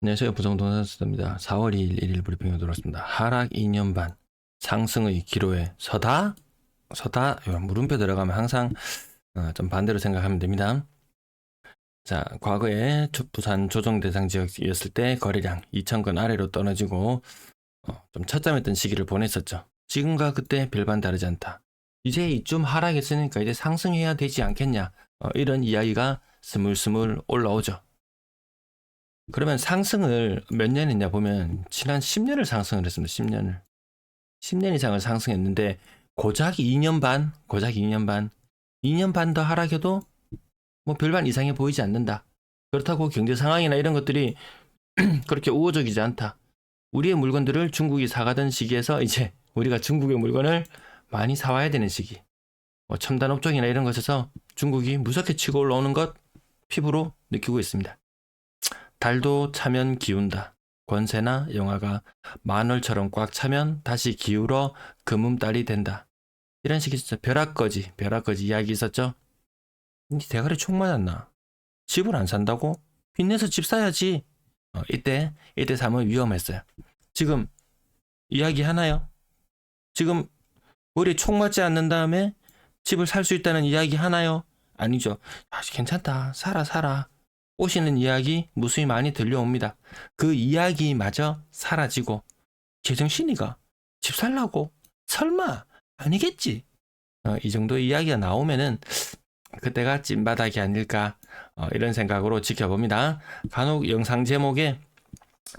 안녕하세요. 부정동산수입니다. 4월 2일 1일 브리핑으로 들어왔습니다. 하락 2년 반, 상승의 기로에 서다, 물음표 들어가면 항상 좀 반대로 생각하면 됩니다. 자, 과거에 부산 조정 대상 지역이었을 때 거래량 2,000건 아래로 떨어지고 좀 처참했던 시기를 보냈었죠. 지금과 그때 별반 다르지 않다. 이제 이쯤 하락했으니까 이제 상승해야 되지 않겠냐. 이런 이야기가 스물스물 올라오죠. 그러면 상승을 몇 년 했냐 보면 지난 10년을 상승을 했습니다. 10년을. 10년 이상을 상승했는데 고작 2년 반, 2년 반 더 하락해도 뭐 별반 이상해 보이지 않는다. 그렇다고 경제 상황이나 이런 것들이 그렇게 우호적이지 않다. 우리의 물건들을 중국이 사가던 시기에서 이제 우리가 중국의 물건을 많이 사와야 되는 시기. 뭐 첨단 업종이나 이런 것에서 중국이 무섭게 치고 올라오는 것 피부로 느끼고 있습니다. 달도 차면 기운다. 권세나 영화가 만월처럼 꽉 차면 다시 기울어 금음달이 된다. 이런 식의 진짜 벼락거지 이야기 있었죠? 대가리 총 맞았나? 집을 안 산다고? 빚내서 집 사야지. 이때 삶은 위험했어요. 지금 이야기 하나요? 지금 머리에 총 맞지 않는 다음에 집을 살 수 있다는 이야기 하나요? 아니죠. 괜찮다. 살아. 오시는 이야기 무수히 많이 들려옵니다. 그 이야기마저 사라지고 제정신이가 집 살라고? 설마 아니겠지? 이 정도 이야기가 나오면은 그때가 찐바닥이 아닐까 이런 생각으로 지켜봅니다. 간혹 영상 제목에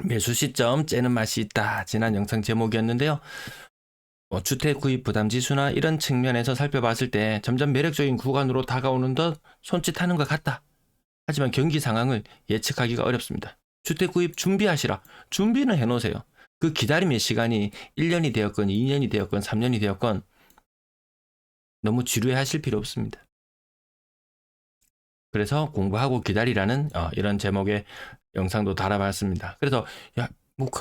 매수 시점 째는 맛이 있다. 지난 영상 제목이었는데요. 주택 구입 부담 지수나 이런 측면에서 살펴봤을 때 점점 매력적인 구간으로 다가오는 듯 손짓하는 것 같다. 하지만 경기 상황을 예측하기가 어렵습니다. 주택 구입 준비하시라. 준비는 해놓으세요. 그 기다림의 시간이 1년이 되었건 2년이 되었건 3년이 되었건 너무 지루해하실 필요 없습니다. 그래서 공부하고 기다리라는 이런 제목의 영상도 달아봤습니다. 그래서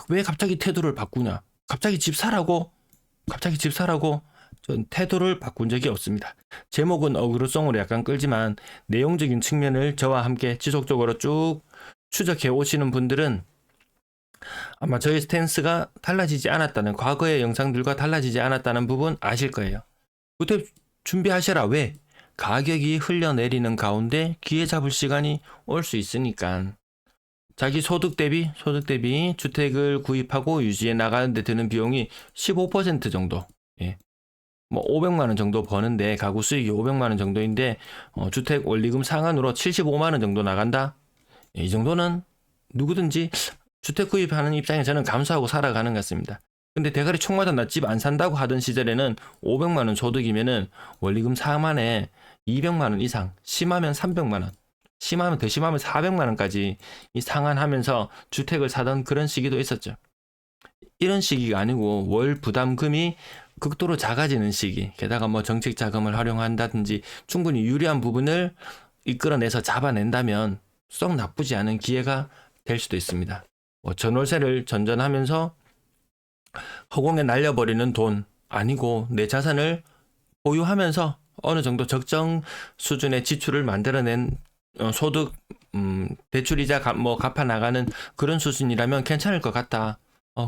왜 갑자기 태도를 바꾸냐? 갑자기 집 사라고? 전 태도를 바꾼 적이 없습니다. 제목은 어그로성으로 약간 끌지만 내용적인 측면을 저와 함께 지속적으로 쭉 추적해 오시는 분들은 아마 저의 스탠스가 달라지지 않았다는, 과거의 영상들과 달라지지 않았다는 부분 아실 거예요. 그때 준비하셔라. 왜? 가격이 흘러내리는 가운데 기회 잡을 시간이 올 수 있으니까. 자기 소득 대비 주택을 구입하고 유지해 나가는데 드는 비용이 15% 정도. 예. 뭐 500만 원 정도 버는데 가구 수익이 500만 원 정도인데 주택 원리금 상한으로 75만 원 정도 나간다. 이 정도는 누구든지 주택 구입하는 입장에서는 감수하고 살아가는 것 같습니다. 근데 대가리 총 맞아 나 집 안 산다고 하던 시절에는 500만 원 소득이면은 원리금 상한에 200만 원 이상, 심하면 300만 원, 더 심하면 400만 원까지 이 상한하면서 주택을 사던 그런 시기도 있었죠. 이런 시기가 아니고 월 부담금이 극도로 작아지는 시기, 게다가 뭐 정책 자금을 활용한다든지 충분히 유리한 부분을 이끌어내서 잡아낸다면 썩 나쁘지 않은 기회가 될 수도 있습니다. 전월세를 전전하면서 허공에 날려버리는 돈 아니고 내 자산을 보유하면서 어느 정도 적정 수준의 지출을 만들어낸 소득 대출이자 갚아 나가는 그런 수준이라면 괜찮을 것 같다.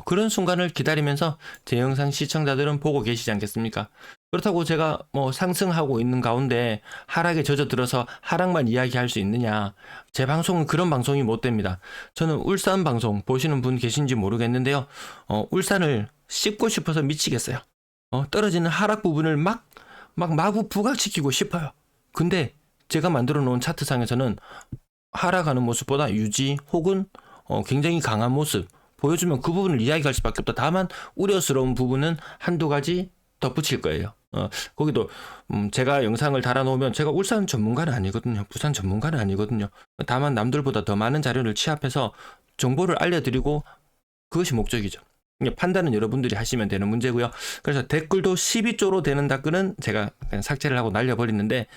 그런 순간을 기다리면서 제 영상 시청자들은 보고 계시지 않겠습니까? 그렇다고 제가 뭐 상승하고 있는 가운데 하락에 젖어들어서 하락만 이야기할 수 있느냐? 제 방송은 그런 방송이 못 됩니다. 저는 울산 방송 보시는 분 계신지 모르겠는데요. 울산을 씹고 싶어서 미치겠어요. 떨어지는 하락 부분을 마구 부각시키고 싶어요. 근데 제가 만들어 놓은 차트상에서는 하락하는 모습보다 유지 혹은 굉장히 강한 모습 보여주면 그 부분을 이야기할 수밖에 없다. 다만 우려스러운 부분은 한두 가지 덧붙일 거예요. 거기도 제가 영상을 달아놓으면 제가 울산 전문가는 아니거든요. 부산 전문가는 아니거든요. 다만 남들보다 더 많은 자료를 취합해서 정보를 알려드리고 그것이 목적이죠. 판단은 여러분들이 하시면 되는 문제고요. 그래서 댓글도 12조로 되는 댓글은 제가 그냥 삭제를 하고 날려버리는데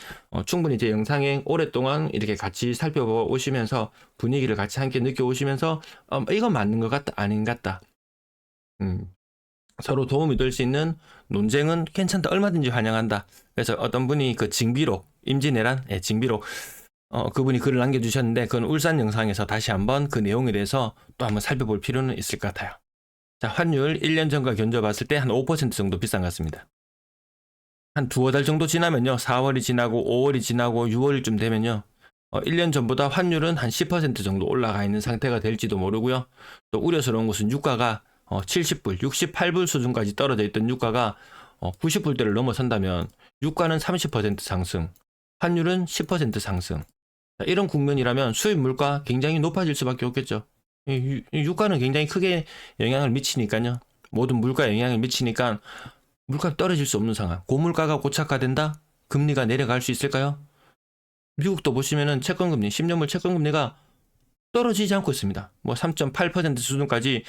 충분히 제 영상에 오랫동안 이렇게 같이 살펴보시면서 분위기를 같이 함께 느껴오시면서 이건 맞는 것 같다 아닌 것 같다 서로 도움이 될 수 있는 논쟁은 괜찮다 얼마든지 환영한다. 그래서 어떤 분이 그 징비록 임진왜란 징비록 그분이 글을 남겨주셨는데 그건 울산 영상에서 다시 한번 그 내용에 대해서 또 한번 살펴볼 필요는 있을 것 같아요. 자, 환율 1년 전과 견져봤을 때 한 5% 정도 비싼 것 같습니다. 한 두어 달 정도 지나면요. 4월이 지나고 5월이 지나고 6월쯤 되면요. 1년 전보다 환율은 한 10% 정도 올라가 있는 상태가 될지도 모르고요. 또 우려스러운 것은 유가가 70불, 68불 수준까지 떨어져 있던 유가가 90불대를 넘어선다면 유가는 30% 상승, 환율은 10% 상승. 자, 이런 국면이라면 수입 물가 굉장히 높아질 수밖에 없겠죠. 유가는 굉장히 크게 영향을 미치니까요. 모든 물가에 영향을 미치니까 물가가 떨어질 수 없는 상황. 고물가가 고착화된다? 금리가 내려갈 수 있을까요? 미국도 보시면은 채권금리, 10년물 채권금리가 떨어지지 않고 있습니다. 뭐 3.8% 수준까지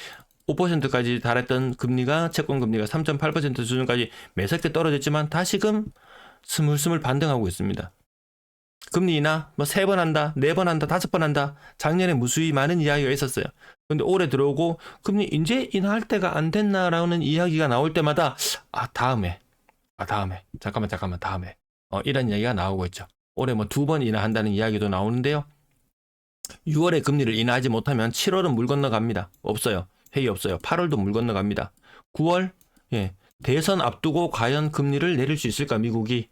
5%까지 달했던 금리가 채권금리가 3.8% 수준까지 매섭게 떨어졌지만 다시금 스물스물 반등하고 있습니다. 금리 인하 뭐 3번 한다, 4번 한다, 5번 한다. 작년에 무수히 많은 이야기가 있었어요. 근데 올해 들어오고 금리 이제 인하할 때가 안 됐나라는 이야기가 나올 때마다 다음에 잠깐만 다음에 이런 이야기가 나오고 있죠. 올해 뭐 2번 인하한다는 이야기도 나오는데요. 6월에 금리를 인하하지 못하면 7월은 물 건너갑니다. 없어요. 회의 없어요. 8월도 물 건너갑니다. 9월 대선 앞두고 과연 금리를 내릴 수 있을까 미국이?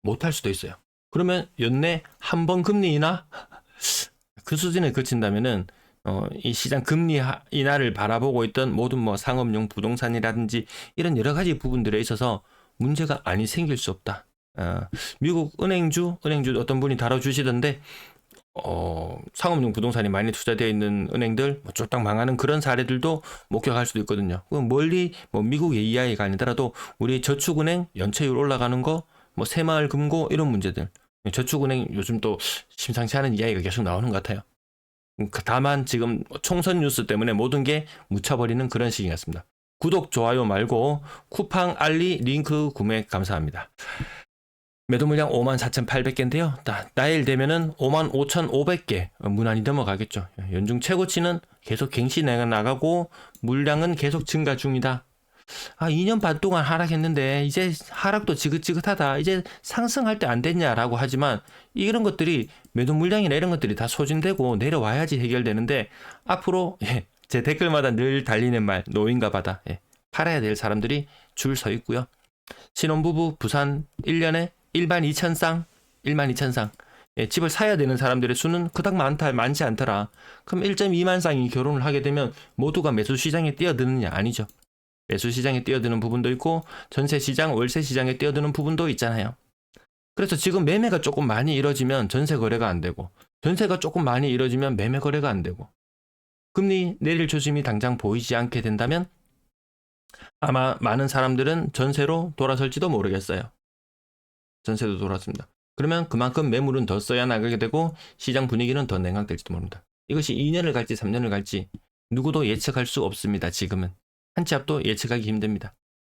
못할 수도 있어요. 그러면 연내 한 번 금리 인하? 그 수준에 그친다면은 이 시장 금리 인하를 바라보고 있던 모든 뭐 상업용 부동산이라든지 이런 여러 가지 부분들에 있어서 문제가 아니 생길 수 없다. 미국 은행주 어떤 분이 다뤄주시던데 상업용 부동산이 많이 투자되어 있는 은행들 뭐 쫄딱 망하는 그런 사례들도 목격할 수도 있거든요. 멀리 뭐 미국의 이야기가 아니더라도 우리 저축은행 연체율 올라가는 거, 뭐 새마을금고 이런 문제들. 저축은행 요즘 또 심상치 않은 이야기가 계속 나오는 것 같아요. 다만 지금 총선 뉴스 때문에 모든 게 묻혀버리는 그런 시기 같습니다. 구독, 좋아요 말고 쿠팡, 알리, 링크 구매 감사합니다. 매도 물량 54,800개인데요. 나일 되면은 55,500개 무난히 넘어가겠죠. 연중 최고치는 계속 갱신 나가고 물량은 계속 증가 중이다. 2년 반 동안 하락했는데 이제 하락도 지긋지긋하다. 이제 상승할 때 안 됐냐라고 하지만 이런 것들이 매도 물량이나 이런 것들이 다 소진되고 내려와야지 해결되는데 앞으로 제 댓글마다 늘 달리는 말 노인가 바다. 팔아야 될 사람들이 줄 서 있고요. 신혼부부 부산 1년에 12,000쌍 12,000쌍 집을 사야 되는 사람들의 수는 그닥 많지 않더라. 그럼 1.2만 쌍이 결혼을 하게 되면 모두가 매수 시장에 뛰어드느냐? 아니죠. 매수 시장에 뛰어드는 부분도 있고 전세 시장, 월세 시장에 뛰어드는 부분도 있잖아요. 그래서 지금 매매가 조금 많이 이뤄지면 전세 거래가 안 되고 전세가 조금 많이 이뤄지면 매매 거래가 안 되고 금리 내릴 조짐이 당장 보이지 않게 된다면 아마 많은 사람들은 전세로 돌아설지도 모르겠어요. 전세도 돌았습니다. 그러면 그만큼 매물은 더 써야 나가게 되고 시장 분위기는 더 냉각될지도 모릅니다. 이것이 2년을 갈지 3년을 갈지 누구도 예측할 수 없습니다. 지금은. 한 치 앞도 예측하기 힘듭니다.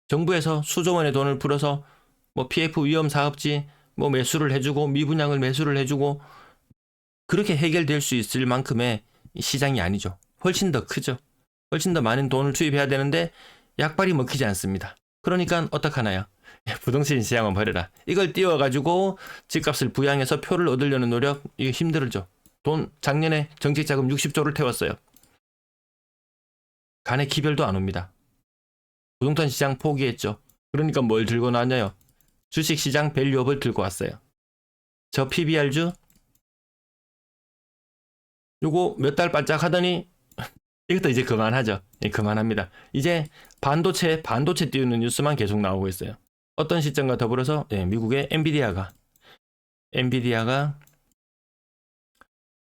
정부에서 수조 원의 돈을 풀어서 뭐 PF 위험 사업지 뭐 매수를 해주고 미분양을 매수를 해주고 그렇게 해결될 수 있을 만큼의 시장이 아니죠. 훨씬 더 크죠. 훨씬 더 많은 돈을 투입해야 되는데 약발이 먹히지 않습니다. 그러니까 어떡하나요? 부동산 시장은 버려라. 이걸 띄워가지고 집값을 부양해서 표를 얻으려는 노력 이거 힘들죠. 작년에 정책자금 60조를 태웠어요. 간에 기별도 안 옵니다. 부동산 시장 포기했죠. 그러니까 뭘 들고 나왔냐요? 주식시장 밸류업을 들고 왔어요. 저 PBR주 요거 몇 달 반짝 하더니 이것도 이제 그만하죠. 그만합니다. 이제 반도체 띄우는 뉴스만 계속 나오고 있어요. 어떤 시점과 더불어서 미국의 엔비디아가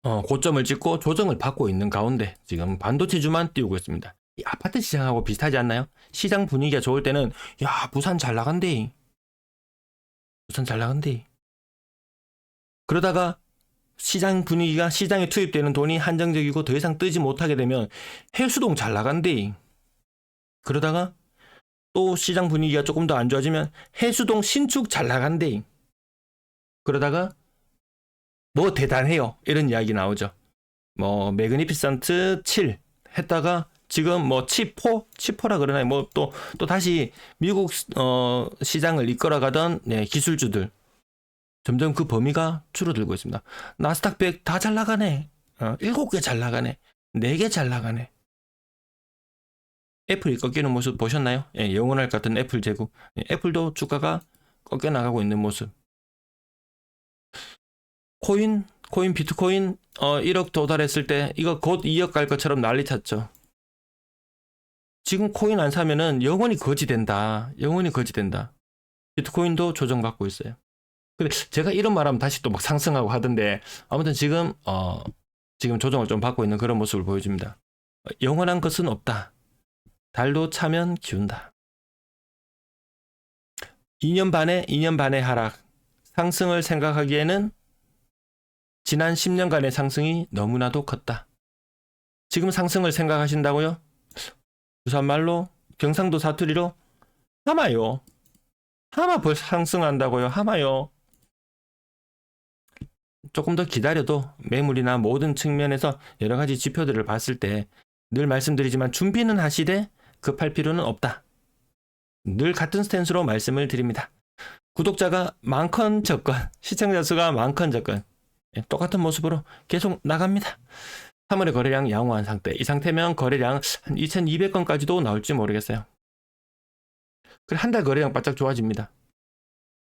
고점을 찍고 조정을 받고 있는 가운데 지금 반도체주만 띄우고 있습니다. 이 아파트 시장하고 비슷하지 않나요? 시장 분위기가 좋을 때는 야 부산 잘 나간대. 그러다가 시장 분위기가 시장에 투입되는 돈이 한정적이고 더 이상 뜨지 못하게 되면 해수동 잘 나간대. 그러다가 또 시장 분위기가 조금 더 안 좋아지면 해수동 신축 잘 나간대. 그러다가 뭐 대단해요. 이런 이야기 나오죠. 뭐 매그니피센트 7 했다가 지금 뭐 치포라 그러나요? 뭐 또 다시 미국 시장을 이끌어가던 기술주들 점점 그 범위가 줄어들고 있습니다. 나스닥 100 다 잘 나가네. 7개 잘 나가네. 4개 잘 나가네. 애플이 꺾이는 모습 보셨나요? 예, 영원할 것 같은 애플 제국. 예, 애플도 주가가 꺾여 나가고 있는 모습. 코인 비트코인 1억 도달했을 때 이거 곧 2억 갈 것처럼 난리 쳤죠. 지금 코인 안 사면은 영원히 거지 된다. 영원히 거지 된다. 비트코인도 조정받고 있어요. 근데 제가 이런 말하면 다시 또 막 상승하고 하던데 아무튼 지금 조정을 좀 받고 있는 그런 모습을 보여줍니다. 영원한 것은 없다. 달도 차면 기운다. 2년 반의 하락. 상승을 생각하기에는 지난 10년간의 상승이 너무나도 컸다. 지금 상승을 생각하신다고요? 부산말로 경상도 사투리로 하마요. 하마 벌써 상승한다고요. 하마요. 조금 더 기다려도 매물이나 모든 측면에서 여러 가지 지표들을 봤을 때 늘 말씀드리지만 준비는 하시되 급할 필요는 없다. 늘 같은 스탠스로 말씀을 드립니다. 구독자가 많건 적건, 시청자 수가 많건 적건 똑같은 모습으로 계속 나갑니다. 3월의 거래량 양호한 상태. 이 상태면 거래량 한 2200건까지도 나올지 모르겠어요. 그래 한 달 거래량 바짝 좋아집니다.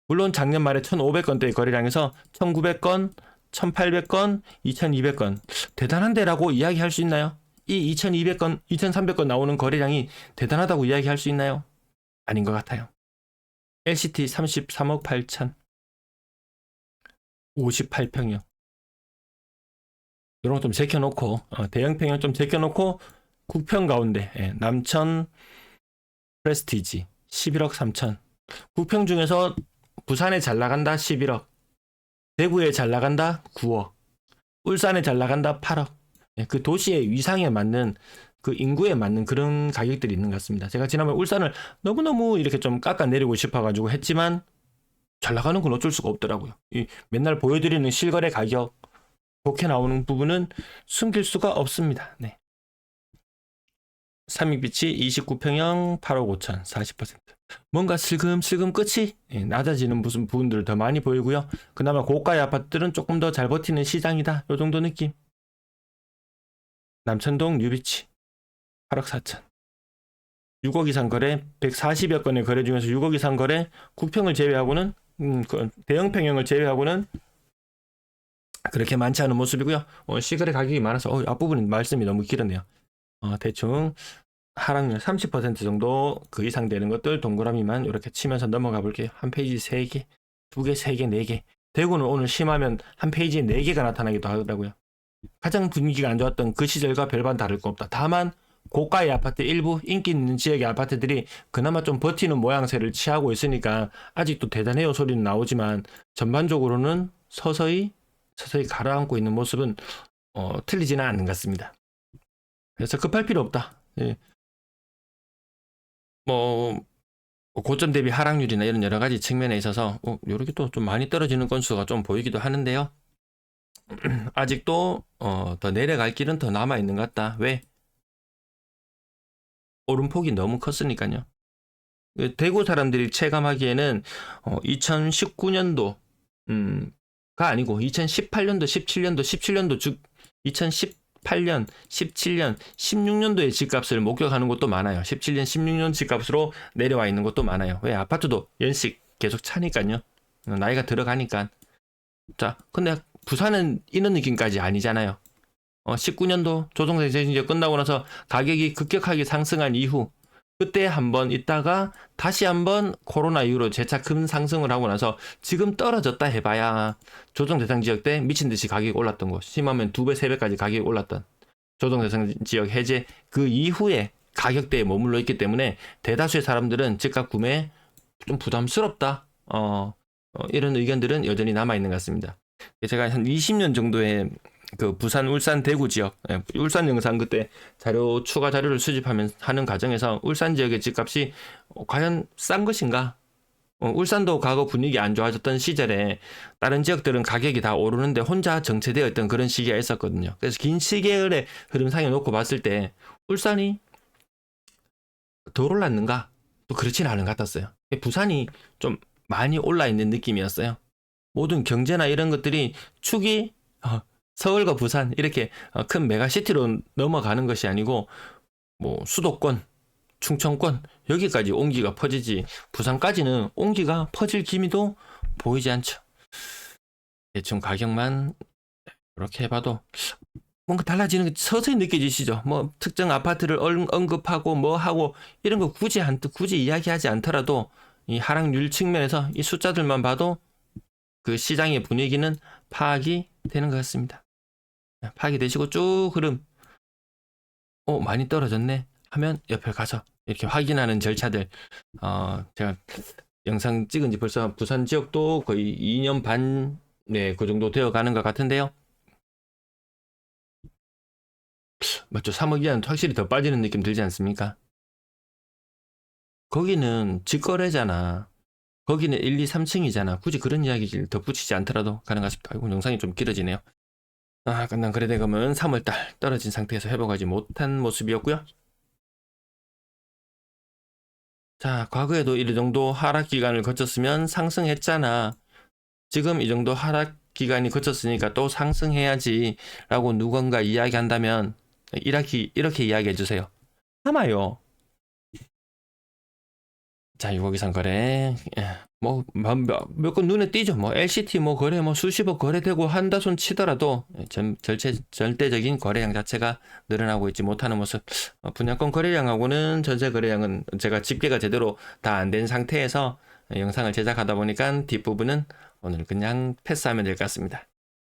물론 작년 말에 1500건대의 거래량에서 1900건, 1800건, 2200건 대단한데라고 이야기할 수 있나요? 이 2200건, 2300건 나오는 거래량이 대단하다고 이야기할 수 있나요? 아닌 것 같아요. LCT 33억 8천 58평형 이런 거 좀 제껴놓고 대형평형 좀 제껴놓고 9평 가운데 남천 프레스티지 11억 3천 9평 중에서 부산에 잘 나간다 11억 대구에 잘 나간다 9억 울산에 잘 나간다 8억 그 도시의 위상에 맞는 그 인구에 맞는 그런 가격들이 있는 것 같습니다. 제가 지난번에 울산을 너무너무 이렇게 좀 깎아내리고 싶어가지고 했지만 잘 나가는 건 어쩔 수가 없더라고요. 맨날 보여드리는 실거래 가격 좋게 나오는 부분은 숨길 수가 없습니다. 네. 삼익빛이 29평형 8억 5천 40%. 뭔가 슬금슬금 끝이 낮아지는 무슨 부분들을 더 많이 보이고요. 그나마 고가의 아파트들은 조금 더 잘 버티는 시장이다. 요 정도 느낌. 남천동 뉴비치 8억 4천. 6억 이상 거래 140여 건의 거래 중에서 6억 이상 거래 9평을 제외하고는 대형평형을 제외하고는 그렇게 많지 않은 모습이고요. 시거래 가격이 많아서 앞부분 말씀이 너무 길었네요. 대충 하락률 30% 정도 그 이상 되는 것들 동그라미만 이렇게 치면서 넘어가 볼게요. 한 페이지 3개, 2개, 3개, 4개. 대구는 오늘 심하면 한 페이지에 4개가 나타나기도 하더라고요. 가장 분위기가 안 좋았던 그 시절과 별반 다를 거 없다. 다만 고가의 아파트 일부 인기 있는 지역의 아파트들이 그나마 좀 버티는 모양새를 취하고 있으니까 아직도 대단해요 소리는 나오지만 전반적으로는 서서히 가라앉고 있는 모습은 틀리지는 않는 것 같습니다. 그래서 급할 필요 없다. 예. 고점 대비 하락률이나 이런 여러 가지 측면에 있어서 이렇게 또 좀 많이 떨어지는 건수가 좀 보이기도 하는데요. 아직도 더 내려갈 길은 더 남아 있는 것 같다. 왜? 오름폭이 너무 컸으니까요. 대구 사람들이 체감하기에는 2019년도 가 아니고 2018년도, 17년도 즉 2018년, 17년, 16년도의 집값을 목격하는 곳도 많아요. 17년, 16년 집값으로 내려와 있는 곳도 많아요. 왜? 아파트도 연식 계속 차니까요. 나이가 들어가니까. 자, 근데 부산은 이런 느낌까지 아니잖아요. 19년도 조정세 재정제 끝나고 나서 가격이 급격하게 상승한 이후 그때 한번 있다가 다시 한번 코로나 이후로 재차 큰 상승을 하고 나서 지금 떨어졌다 해봐야 조정 대상 지역 때 미친 듯이 가격이 올랐던 곳, 심하면 2배, 3배까지 가격이 올랐던 조정 대상 지역 해제 그 이후에 가격대에 머물러 있기 때문에 대다수의 사람들은 집값 구매 좀 부담스럽다. 이런 의견들은 여전히 남아 있는 것 같습니다. 제가 한 20년 정도의 그 부산, 울산, 대구 지역, 울산 영상 그때 추가 자료를 수집하는 과정에서 울산 지역의 집값이 과연 싼 것인가? 울산도 과거 분위기 안 좋아졌던 시절에 다른 지역들은 가격이 다 오르는데 혼자 정체되어 있던 그런 시기가 있었거든요. 그래서 긴 시계열의 흐름상에 놓고 봤을 때 울산이 덜 올랐는가? 또 그렇지는 않은 것 같았어요. 부산이 좀 많이 올라 있는 느낌이었어요. 모든 경제나 이런 것들이 축이 서울과 부산 이렇게 큰 메가시티로 넘어가는 것이 아니고 뭐 수도권, 충청권 여기까지 온기가 퍼지지 부산까지는 온기가 퍼질 기미도 보이지 않죠. 대충 가격만 이렇게 해봐도 뭔가 달라지는 게 서서히 느껴지시죠? 뭐 특정 아파트를 언급하고 뭐 하고 이런 거 굳이 이야기하지 않더라도 이 하락률 측면에서 이 숫자들만 봐도 그 시장의 분위기는 파악이 되는 것 같습니다. 파악이 되시고 쭉 흐름 많이 떨어졌네 하면 옆에 가서 이렇게 확인하는 절차들 제가 영상 찍은 지 벌써 부산 지역도 거의 2년 반 그 정도 되어 가는 것 같은데요. 맞죠? 3억 이하는 확실히 더 빠지는 느낌 들지 않습니까? 거기는 직거래잖아. 거기는 1, 2, 3층이잖아. 굳이 그런 이야기를 덧붙이지 않더라도 가능하십니다. 아이고, 영상이 좀 길어지네요. 끝난 거래대금은 3월달 떨어진 상태에서 회복하지 못한 모습이었고요. 자, 과거에도 이 정도 하락 기간을 거쳤으면 상승했잖아. 지금 이 정도 하락 기간이 거쳤으니까 또 상승해야지 라고 누군가 이야기한다면 이렇게 이야기해 주세요. 참아요. 자, 유고기산 거래 뭐 몇 건 눈에 띄죠. 뭐 LCT 뭐 거래 뭐 수십억 거래되고 한다 손 치더라도 절대적인 거래량 자체가 늘어나고 있지 못하는 모습. 분양권 거래량하고는 전세 거래량은 제가 집계가 제대로 다 안 된 상태에서 영상을 제작하다 보니까 뒷부분은 오늘 그냥 패스하면 될 것 같습니다.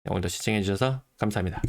오늘도 시청해 주셔서 감사합니다.